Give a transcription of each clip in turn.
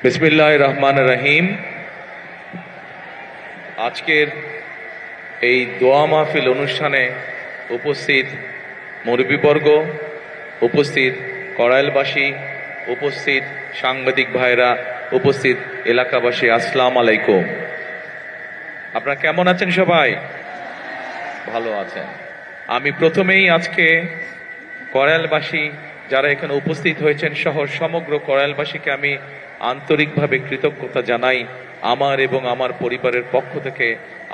বিসমিল্লাহির রহমানির রহিম। আজকের এই দোয়া মাহফিল অনুষ্ঠানে উপস্থিত মুরব্বীবর্গ, উপস্থিত কড়াইলবাসী, উপস্থিত সাংবাদিক ভাইরা, উপস্থিত এলাকাবাসী, আসসালামু আলাইকুম। আপনারা কেমন আছেন? সবাই ভালো আছেন? আমি প্রথমেই আজকে কড়াইলবাসী যারা এখানে উপস্থিত হয়েছেন সহ সমগ্র কড়াইলবাসীকে আমি আন্তরিকভাবে কৃতজ্ঞতা জানাই আমার এবং আমার পরিবারের পক্ষ থেকে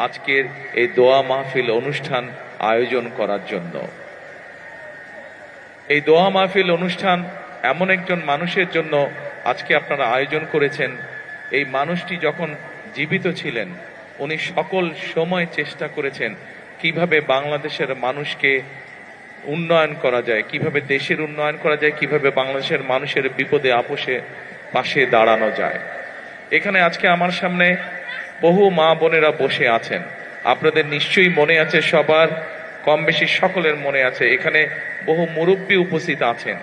আজকের এই দোয়া মাহফিল অনুষ্ঠান আয়োজন করার জন্য। এই দোয়া মাহফিল অনুষ্ঠান এমন একজন মানুষের জন্য আজকে আপনারা আয়োজন করেছেন। এই মানুষটি যখন জীবিত ছিলেন উনি সকল সময় চেষ্টা করেছেন কিভাবে বাংলাদেশের মানুষকে উন্নয়ন করা যায়, কিভাবে দেশের উন্নয়ন করা যায়, কিভাবে বাংলাদেশের মানুষের বিপদে আপোষে পাশে দাঁড়ানো যায়। এখানে আজকে আমার সামনে বহু মা বোনেরা বসে আছেন। আপনাদের নিশ্চয়ই মনে আছে, সবার কম বেশি সকলের মনে আছে, এখানে বহু মুরব্বী উপস্থিত আছেন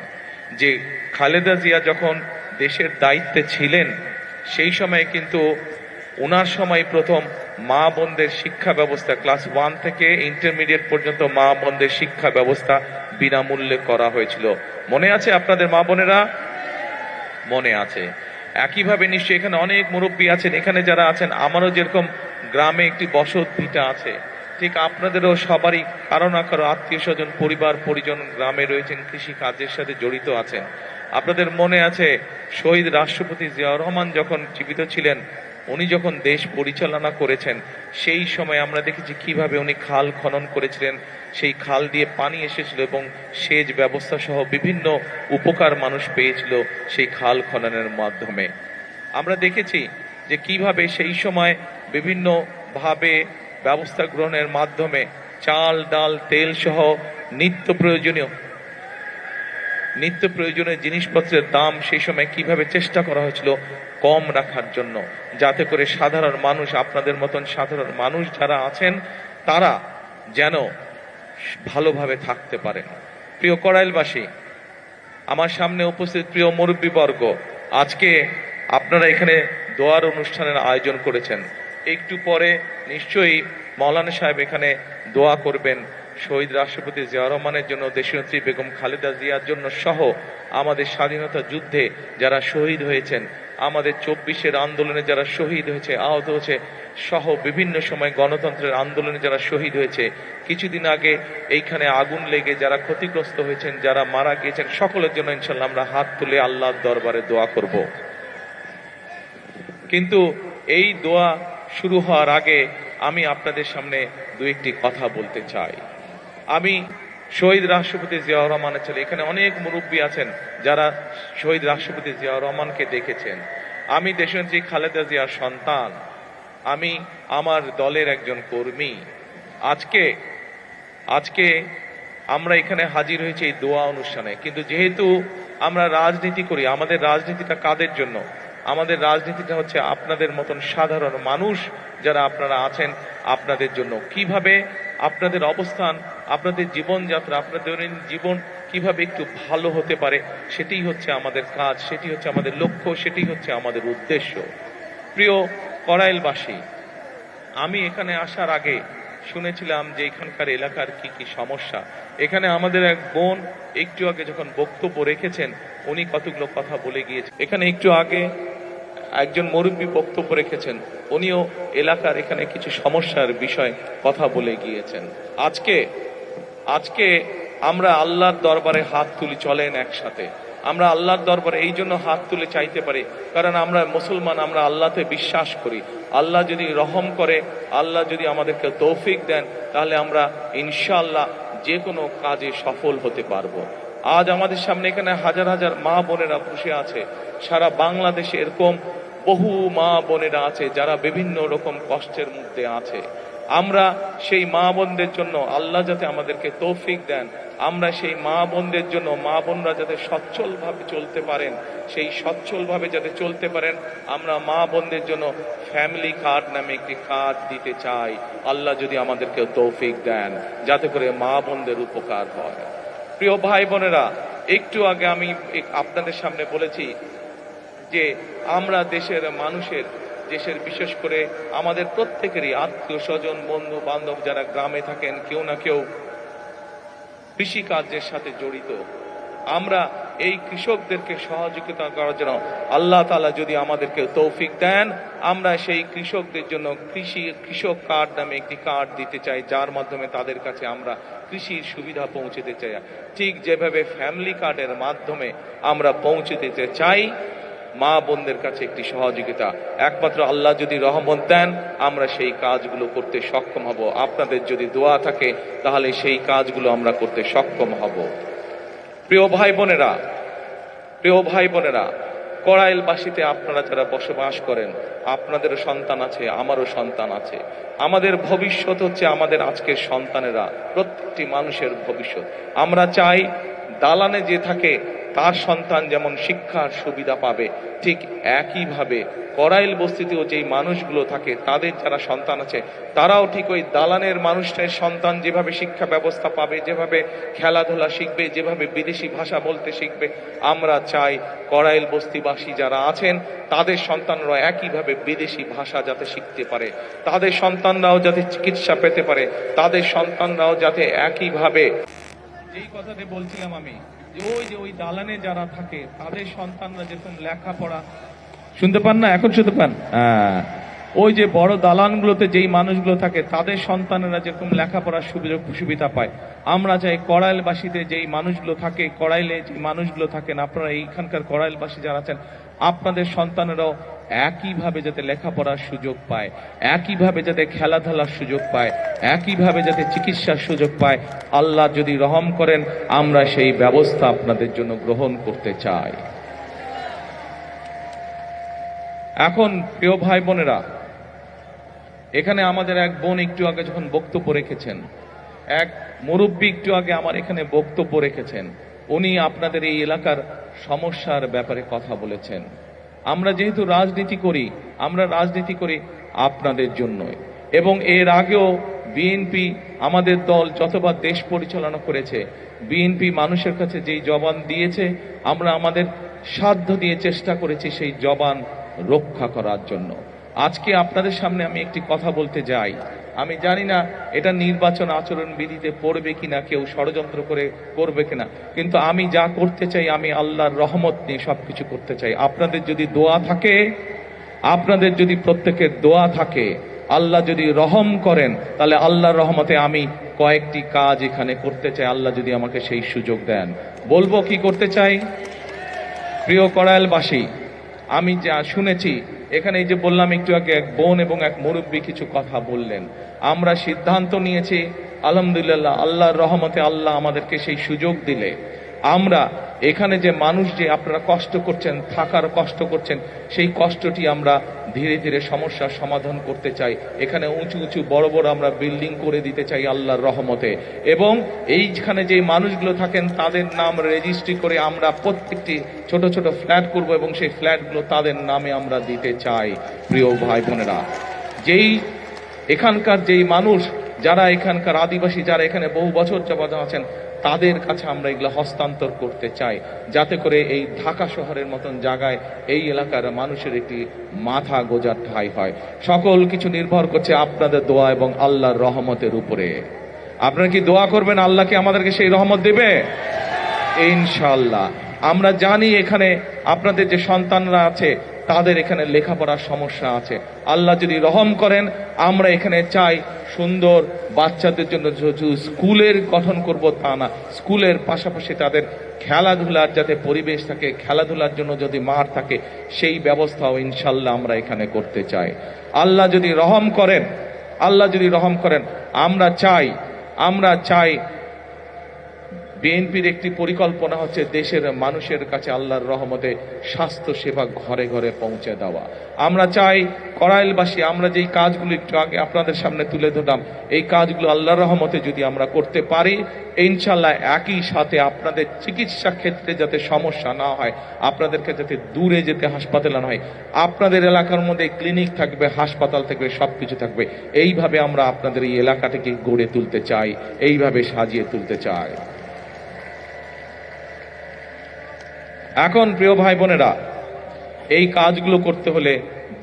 যে খালেদা জিয়া যখন দেশের দায়িত্বে ছিলেন সেই সময় কিন্তু ওনার সময় প্রথম মা বোনদের শিক্ষা ব্যবস্থা ক্লাস 1 থেকে ইন্টারমিডিয়েট পর্যন্ত মা বোনদের শিক্ষা ব্যবস্থা বিনামূল্যে করা হয়েছিল। মনে আছে আপনাদের মা বোনেরা? মনে আছে। একইভাবে নিশ্চয়ই এখানে অনেক মুরব্বী আছেন, এখানে যারা আছেন আমারও যেরকম গ্রামে একটি বসত ভিটা আছে, ঠিক আপনাদেরও সবারই কারো না কারো আত্মীয় স্বজন, পরিবার পরিজন গ্রামে রয়েছেন, কৃষি কাজের সাথে জড়িত আছেন। আপনাদের মনে আছে শহীদ রাষ্ট্রপতি জিয়াউর রহমান যখন জীবিত ছিলেন, উনি যখন দেশ পরিচালনা করেছেন সেই সময় আমরা দেখেছি কিভাবে উনি খাল খনন করেছিলেন, সেই খাল দিয়ে পানি এসেছিল এবং সেচ ব্যবস্থা সহ বিভিন্ন উপকার মানুষ পেয়েছিল সেই খাল খননের মাধ্যমে। আমরা দেখেছি যে কিভাবে সেই সময় বিভিন্ন ভাবে ব্যবস্থা গ্রহণের মাধ্যমে চাল ডাল তেল সহ নিত্য প্রয়োজনীয় জিনিসপত্রের দাম সেই সময় কিভাবে চেষ্টা করা হয়েছিল কম রাখার জন্য, যাতে করে সাধারণ মানুষ, আপনাদের মতন সাধারণ মানুষ যারা আছেন তারা যেন ভালোভাবে থাকতে পারেন। প্রিয় কড়াইলবাসী, আমার সামনে উপস্থিত প্রিয় মুরব্বীবর্গ, আজকে আপনারা এখানে দোয়ার অনুষ্ঠানের আয়োজন করেছেন। একটু পরে নিশ্চয়ই মৌলানা সাহেব এখানে দোয়া করবেন শহীদ রাষ্ট্রপতি জিয়াউর রহমানের জন্য, দেশনেত্রী বেগম খালেদা জিয়ার জন্য সহ আমাদের স্বাধীনতা যুদ্ধে যারা শহীদ হয়েছেন, আমাদের 24-এর আন্দোলনে যারা শহীদ হয়েছে, আহত হয়েছে সহ বিভিন্ন সময় গণতন্ত্রের আন্দোলনে যারা শহীদ হয়েছে, কিছুদিন আগে এইখানে আগুন লেগে যারা ক্ষতিগ্রস্ত হয়েছেন, যারা মারা গিয়েছেন, সকলের জন্য ইনশাল্লাহ আমরা হাত তুলে আল্লাহর দরবারে দোয়া করব। কিন্তু এই দোয়া শুরু হওয়ার আগে আমি আপনাদের সামনে দু একটি কথা বলতে চাই। আমি শহীদ রাষ্ট্রপতি জিয়াউর রহমানের ছেলে, এখানে অনেক মুরব্বী আছেন যারা শহীদ রাষ্ট্রপতি জিয়াউর রহমানকে দেখেছেন। আমি দেশনেত্রী খালেদা জিয়ার সন্তান, আমি আমার দলের একজন কর্মী। আজকে আমরা এখানে হাজির হয়েছি এই দোয়া অনুষ্ঠানে, কিন্তু যেহেতু আমরা রাজনীতি করি, আমাদের রাজনীতিটা কাদের জন্য? আমাদের রাজনীতিটা হচ্ছে আপনাদের মতন সাধারণ মানুষ যারা আপনারা আছেন, আপনাদের জন্য। কিভাবে আপনাদের অবস্থান, আপনাদের জীবনযাত্রা, আপনাদের দৈনন্দিন জীবন কিভাবে একটু ভালো হতে পারে, সেটাই হচ্ছে আমাদের কাজ, সেটি হচ্ছে আমাদের লক্ষ্য, সেটি হচ্ছে আমাদের উদ্দেশ্য। প্রিয় কড়াইলবাসী, আমি এখানে আসার আগে শুনেছিলাম যে এখানকার এলাকার কি কি সমস্যা। এখানে আমাদের এক বোন একটু আগে যখন বক্তব্য রেখেছেন উনি কতগুলো কথা বলে গিয়েছেন। এখানে একটু আগে একজন মুরব্বী বক্তব্য রেখেছেন, উনিও এলাকার এখানে কিছু সমস্যার বিষয় কথা বলে গিয়েছেন। আজকে আমরা আল্লাহর দরবারে হাত তুলি, চলেন একসাথে আমরা আল্লাহর দরবারে এই জন্য হাত তুলে চাইতে পারি কারণ আমরা মুসলমান, আমরা আল্লাহতে বিশ্বাস করি। আল্লাহ যদি রহম করে, আল্লাহ যদি আমাদেরকে তৌফিক দেন, তাহলে আমরা ইনশাআল্লাহ যে কোনো কাজে সফল হতে পারবো। আজ আমাদের সামনে এখানে হাজার হাজার মা বোনেরা বসে আছে, সারা বাংলাদেশে এরকম বহু মা বোনেরা আছে যারা বিভিন্ন রকম কষ্টের মধ্যে আছে। আমরা সেই মা বোনদের জন্য আল্লাহ যাতে আমাদেরকে তৌফিক দেন, আমরা সেই মা বোনদের জন্য, মা বোনরা যাতে সচ্ছলভাবে চলতে পারেন, সেই সচ্ছলভাবে যাতে চলতে পারেন, আমরা মা বোনদের জন্য ফ্যামিলি কার্ড নামে একটি কার্ড দিতে চাই। আল্লাহ যদি আমাদেরকে তৌফিক দেন যাতে করে মা বোনদের উপকার হয়। প্রিয় ভাই বোনেরা, একটু আগে আমি আপনাদের সামনে বলেছি যে আমরা দেশের বিশেষ করে আমাদের প্রত্যেকেরই আত্মীয় স্বজন বন্ধু বান্ধব যারা গ্রামে থাকেন কেউ না কেউ কৃষিকার্যের সাথে জড়িত, আমরা এই কৃষকদেরকে সহযোগিতা করার জন্য আল্লাহ তাআলা যদি আমাদেরকে তৌফিক দেন, আমরা সেই কৃষকদের জন্য কৃষক কার্ড নামে একটি কার্ড দিতে চাই, যার মাধ্যমে তাদের কাছে আমরা কৃষির সুবিধা পৌঁছে চাই। ঠিক যেভাবে ফ্যামিলি কার্ডের মাধ্যমে আমরা পৌঁছে দিতে চাই মা বোনদের কাছে একটি সহযোগিতা, একমাত্র আল্লাহ যদি রহমত দেন আমরা সেই কাজগুলো করতে সক্ষম হব। আপনাদের যদি দোয়া থাকে তাহলে সেই কাজগুলো আমরা করতে সক্ষম হব। প্রিয় ভাই বোনেরা, কড়াইলবাসীতে আপনারা যারা বসবাস করেন, আপনাদেরও সন্তান আছে, আমারও সন্তান আছে। আমাদের ভবিষ্যৎ হচ্ছে আমাদের আজকের সন্তানেরা, প্রত্যেকটি মানুষের ভবিষ্যৎ। আমরা চাই দালানে যে থাকে তার সন্তান যেমন শিক্ষার সুবিধা পাবে, ঠিক একইভাবে কড়াইল বস্তিতেও যেই মানুষগুলো থাকে তাদের যারা সন্তান আছে তারাও ঠিক ওই দালানের মানুষটার সন্তান যেভাবে শিক্ষা ব্যবস্থা পাবে, যেভাবে খেলাধুলা শিখবে, যেভাবে বিদেশি ভাষা বলতে শিখবে, আমরা চাই কড়াইল বস্তিবাসী যারা আছেন তাদের সন্তানরা একইভাবে বিদেশি ভাষা যাতে শিখতে পারে, তাদের সন্তানরাও যাতে চিকিৎসা পেতে পারে, তাদের সন্তানরাও যাতে একইভাবে, যেই কথাটি বলছিলাম আমি, যে ওই দালানে যারা থাকে তাদের সন্তানরা যেরকম লেখাপড়া, শুনতে পান না? এখন শুনতে পান? ওই যে বড় দালানগুলোতে যেই মানুষগুলো থাকে তাদের সন্তানেরা যেরকম লেখাপড়ার সুবিধা পায়, আমরা চাই কড়াইলবাসীতে যেই মানুষগুলো থাকে, কড়াইলে যে মানুষগুলো থাকেন, আপনারা এইখানকার কড়াইলবাসী যারা আছেন, আপনাদের সন্তানেরাও একইভাবে যাতে লেখাপড়ার সুযোগ পায়, একইভাবে যাতে খেলাধুলার সুযোগ পায়, একইভাবে যাতে চিকিৎসার সুযোগ পায়, আল্লাহ যদি রহম করেন আমরা সেই ব্যবস্থা আপনাদের জন্য গ্রহণ করতে চাই। এখন প্রিয় ভাই বোনেরা, এখানে আমাদের এক বোন একটু আগে যখন বক্তব্য রেখেছেন, এক মুরব্বী একটু আগে আমার এখানে বক্তব্য রেখেছেন, উনি আপনাদের এই এলাকার সমস্যার ব্যাপারে কথা বলেছেন। আমরা যেহেতু রাজনীতি করি, আমরা রাজনীতি করি আপনাদের জন্যই, এবং এর আগেও বিএনপি আমাদের দল যতবার দেশ পরিচালনা করেছে, বিএনপি মানুষের কাছে যেই জবান দিয়েছে আমরা আমাদের সাধ্য দিয়ে চেষ্টা করেছি সেই জবান রক্ষা করার জন্য। আজকে আপনাদের সামনে আমি একটি কথা বলতে যাই, আমি জানি না এটা নির্বাচন আচরণ বিধিতে পড়বে কিনা, কেউ ষড়যন্ত্র করে করবে কিনা, কিন্তু আমি যা করতে চাই আমি আল্লাহর রহমত নিয়ে সবকিছু করতে চাই। আপনাদের যদি দোয়া থাকে, আপনাদের যদি প্রত্যেকের দোয়া থাকে, আল্লাহ যদি রহম করেন, তাহলে আল্লাহর রহমতে আমি কয়েকটি কাজ এখানে করতে চাই, আল্লাহ যদি আমাকে সেই সুযোগ দেন। বলবো কি করতে চাই? প্রিয় কড়াইলবাসী, আমি যা শুনেছি এখানে, এই যে বললাম একটু আগে এক বোন এবং এক মুরব্বী কিছু কথা বললেন, আমরা সিদ্ধান্ত নিয়েছি আলহামদুলিল্লাহ, আল্লাহর রহমতে আল্লাহ আমাদেরকে সেই সুযোগ দিলে আমরা এখানে যে মানুষ যে আপনারা কষ্ট করছেন, থাকার কষ্ট করছেন, সেই কষ্টটি আমরা ধীরে ধীরে সমস্যার সমাধান করতে চাই। এখানে উঁচু উঁচু বড় বড় আমরা বিল্ডিং করে দিতে চাই আল্লাহর রহমতে, এবং এইখানে যে মানুষগুলো থাকেন তাদের নাম রেজিস্ট্রি করে আমরা প্রত্যেকটি ছোট ছোট ফ্ল্যাট করব এবং সেই ফ্ল্যাটগুলো তাদের নামে আমরা দিতে চাই। প্রিয় ভাই বোনেরা, যেই এখানকার যেই মানুষ যারা এখানকার আদিবাসী, যারা এখানে বহু বছর যাবত আছেন, তাদের কাছে আমরা এগুলো হস্তান্তর করতে চাই, যাতে করে এই ঢাকা শহরের মতন জায়গায় এই এলাকার মানুষের একটি মাথা গোজার ঠাঁই হয়। সকল কিছু নির্ভর করছে আপনাদের দোয়া এবং আল্লাহর রহমতের উপরে। আপনারা কি দোয়া করবেন আল্লাহ কি আমাদেরকে সেই রহমত দেবে? ইনশাআল্লাহ। আমরা জানি এখানে আপনাদের যে সন্তানরা আছে তাদের এখানে লেখাপড়ার সমস্যা আছে, আল্লাহ যদি রহম করেন আমরা এখানে চাই সুন্দর বাচ্চাদের জন্য স্কুলের গঠন করব তা না, স্কুলের পাশাপাশি তাদের খেলাধুলার যাতে পরিবেশ থাকে, খেলাধুলার জন্য যদি মাঠ থাকে, সেই ব্যবস্থাও ইনশাল্লাহ আমরা এখানে করতে চাই। আল্লাহ যদি রহম করেন, আল্লাহ যদি রহম করেন, আমরা চাই বিএনপির একটি পরিকল্পনা হচ্ছে দেশের মানুষের কাছে আল্লাহর রহমতে স্বাস্থ্য সেবা ঘরে ঘরে পৌঁছে দেওয়া। আমরা চাই কড়াইলবাসী, আমরা যেই কাজগুলো একটু আগে আপনাদের সামনে তুলে ধরলাম, এই কাজগুলো আল্লাহর রহমতে যদি আমরা করতে পারি, ইনশাল্লাহ একই সাথে আপনাদের চিকিৎসা ক্ষেত্রে যাতে সমস্যা না হয়, আপনাদেরকে যাতে দূরে যেতে হাসপাতালে না হয়, আপনাদের এলাকার মধ্যে ক্লিনিক থাকবে, হাসপাতাল থাকবে, সবকিছু থাকবে। এইভাবে আমরা আপনাদের এই এলাকাটাকে গড়ে তুলতে চাই, এইভাবে সাজিয়ে তুলতে চাই। এখন প্রিয় ভাই বোনেরা, এই কাজগুলো করতে হলে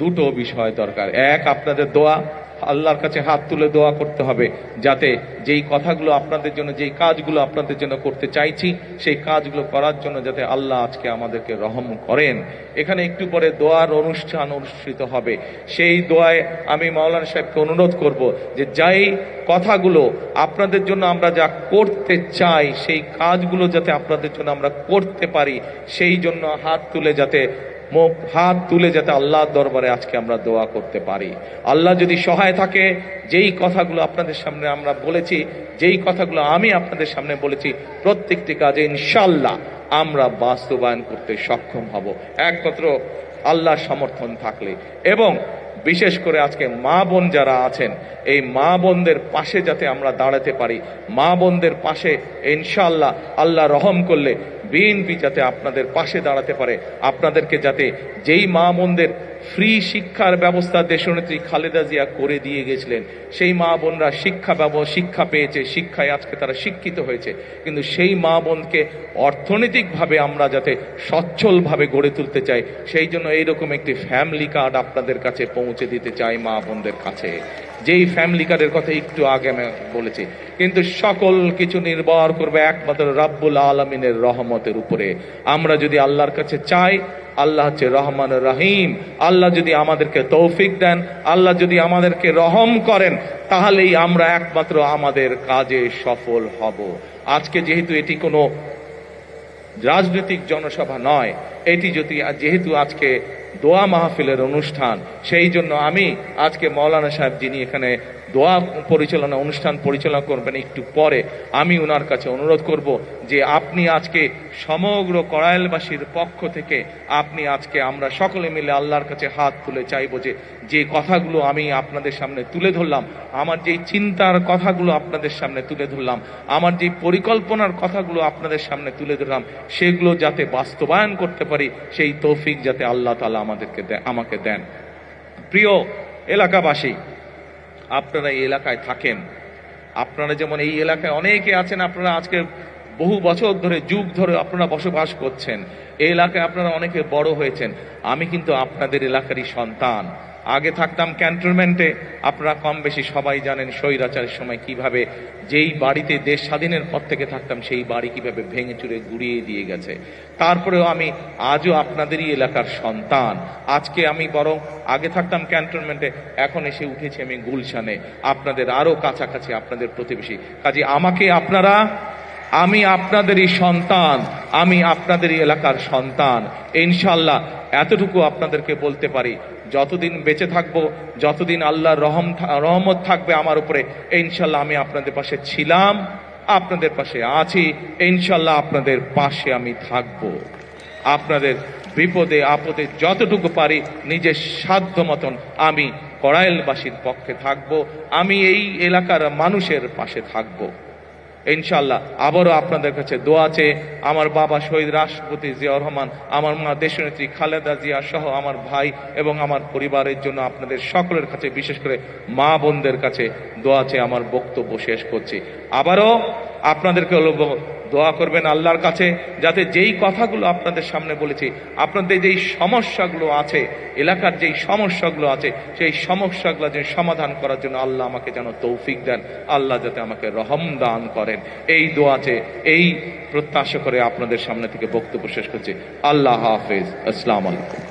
দুটো বিষয় দরকার। এক, আপনাদের দোয়া, আল্লাহর কাছে হাত তুলে দোয়া করতে হবে যাতে যেই কথাগুলো আপনাদের জন্য, যেই কাজগুলো আপনাদের জন্য করতে চাইছি, সেই কাজগুলো করার জন্য যাতে আল্লাহ আজকে আমাদেরকে রহম করেন। এখানে একটু পরে দোয়ার অনুষ্ঠান অনুষ্ঠিত হবে। সেই দোয়ায় আমি মাওলানা সাহেবকে অনুরোধ করব যে যেই কথাগুলো আপনাদের জন্য আমরা যা করতে চাই, সেই কাজগুলো যাতে আপনাদের জন্য আমরা করতে পারি, সেই জন্য হাত তুলে যাতে আল্লাহর দরবারে আজকে আমরা দোয়া করতে পারি। আল্লাহ যদি সহায় থাকে, যেই কথাগুলো আপনাদের সামনে আমরা বলেছি, যেই কথাগুলো আমি আপনাদের সামনে বলেছি, প্রত্যেকটি কাজে ইনশাআল্লাহ আমরা বাস্তবায়ন করতে সক্ষম হব একমাত্র আল্লাহর সমর্থন থাকলে। এবং বিশেষ করে আজকে মা বোন যারা আছেন, এই মা বোনদের পাশে যাতে আমরা দাঁড়াতে পারি, মা বোনদের পাশে ইনশাআল্লাহ আল্লাহ রহম করলে বিএনপি যাতে আপনাদের পাশে দাঁড়াতে পারে, আপনাদেরকে যাতে যেই মা বোনদের ফ্রি শিক্ষার ব্যবস্থা দেশনেত্রী খালেদা জিয়া করে দিয়ে গেছিলেন, সেই মা বোনরা শিক্ষা পেয়েছে, শিক্ষায় আজকে তারা শিক্ষিত হয়েছে, কিন্তু সেই মা বোনকে অর্থনৈতিকভাবে আমরা যাতে সচ্ছলভাবে গড়ে তুলতে চাই, সেই জন্য এইরকম একটি ফ্যামিলি কার্ড আপনাদের কাছে পৌঁছে দিতে চাই মা বোনদের কাছে। যেই ফ্যামিলি কার্ডের কথা একটু আগে আমি বলেছি, কিন্তু সকল কিছু নির্ভর করবে একমাত্র রাব্বুল আলামিনের রহমতের উপরে। আমরা যদি আল্লাহর কাছে চাই, আল্লাহ হচ্ছে রহমান রহিম, আল্লাহ যদি আমাদেরকে তৌফিক দেন, আল্লাহ যদি আমাদেরকে রহম করেন, তাহলেই আমরা একমাত্র আমাদের কাজে সফল হব। আজকে যেহেতু এটি কোনো রাজনৈতিক জনসভা নয়, এটি যেহেতু আজকে দোয়া মাহফিলের অনুষ্ঠান, সেই জন্য আমি আজকে মাওলানা সাহেব যিনি এখানে দোয়া অনুষ্ঠান পরিচালনা করবেন একটু পরে, আমি ওনার কাছে অনুরোধ করব যে আপনি আজকে সমগ্র কড়াইলবাসীর পক্ষ থেকে আপনি আজকে আমরা সকলে মিলে আল্লাহর কাছে হাত তুলে চাইব যে কথাগুলো আমি আপনাদের সামনে তুলে ধরলাম, আমার যেই চিন্তার কথাগুলো আপনাদের সামনে তুলে ধরলাম, আমার যেই পরিকল্পনার কথাগুলো আপনাদের সামনে তুলে ধরলাম, সেগুলো যাতে বাস্তবায়ন করতে পারি, সেই তৌফিক যাতে আল্লাহ তাআলা আমাকে দেন। প্রিয় এলাকাবাসী, আপনারা এই এলাকায় থাকেন, আপনারা যেমন এই এলাকায় অনেকে আছেন, আপনারা আজকে বহু বছর ধরে, যুগ ধরে আপনারা বসবাস করছেন, এই এলাকায় আপনারা অনেকে বড় হয়েছেন। আমি কিন্তু আপনাদের এলাকারই সন্তান। আগে থাকতাম ক্যান্টনমেন্টে, আপনারা কম বেশি সবাই জানেন স্বৈরাচারের সময় কিভাবে যেই বাড়িতে দেশ স্বাধীনের পর থেকে থাকতাম, সেই বাড়ি কিভাবে ভেঙে চুরে গুড়িয়ে দিয়ে গেছে। তারপরেও আমি আজও আপনাদেরই এলাকার সন্তান। আজকে আমি বরং আগে থাকতাম ক্যান্টনমেন্টে, এখন এসে উঠেছি আমি গুলশানে, আপনাদের আরো কাছাকাছি, আপনাদের প্রতিবেশী। কাজে আমি আপনাদেরই সন্তান, আমি আপনাদেরই এলাকার সন্তান। ইনশাআল্লাহ এতটুকু আপনাদেরকে বলতে পারি, যতদিন বেঁচে থাকবো, যতদিন আল্লাহর রহমত থাকবে আমার উপরে, ইনশাআল্লাহ আমি আপনাদের পাশে ছিলাম, আপনাদের পাশে আছি, ইনশাআল্লাহ আপনাদের পাশে আমি থাকব। আপনাদের বিপদে আপদে যতটুকু পারি নিজের সাধ্য মতন আমি কড়াইলবাসীর পক্ষে থাকব, আমি এই এলাকার মানুষের পাশে থাকব। ইনশাআল্লাহ আবারও আপনাদের কাছে দোয়া চেয়ে আমার বাবা শহীদ রাষ্ট্রপতি জিয়াউর রহমান, আমার মা দেশনেত্রী খালেদা জিয়া সহ আমার ভাই এবং আমার পরিবারের জন্য আপনাদের সকলের কাছে, বিশেষ করে মা বোনদের কাছে দোয়া চেয়ে আমার বক্তব্য শেষ করছি। আবারও আপনাদেরকে দোয়া করবেন আল্লাহর কাছে, যাতে যেই কথাগুলো আপনাদের সামনে বলেছি, আপনাদের যেই সমস্যাগুলো আছে, এলাকার যেই সমস্যাগুলো আছে, সেই সমস্যাগুলো যে সমাধান করার জন্য আল্লাহ আমাকে যেন তৌফিক দেন, আল্লাহ যাতে আমাকে রহম দান করেন, এই দোয়াতে এই প্রত্যাশা করে আপনাদের সামনে থেকে বক্তব্য শেষ করছি। আল্লাহ হাফেজ। আসসালামু আলাইকুম।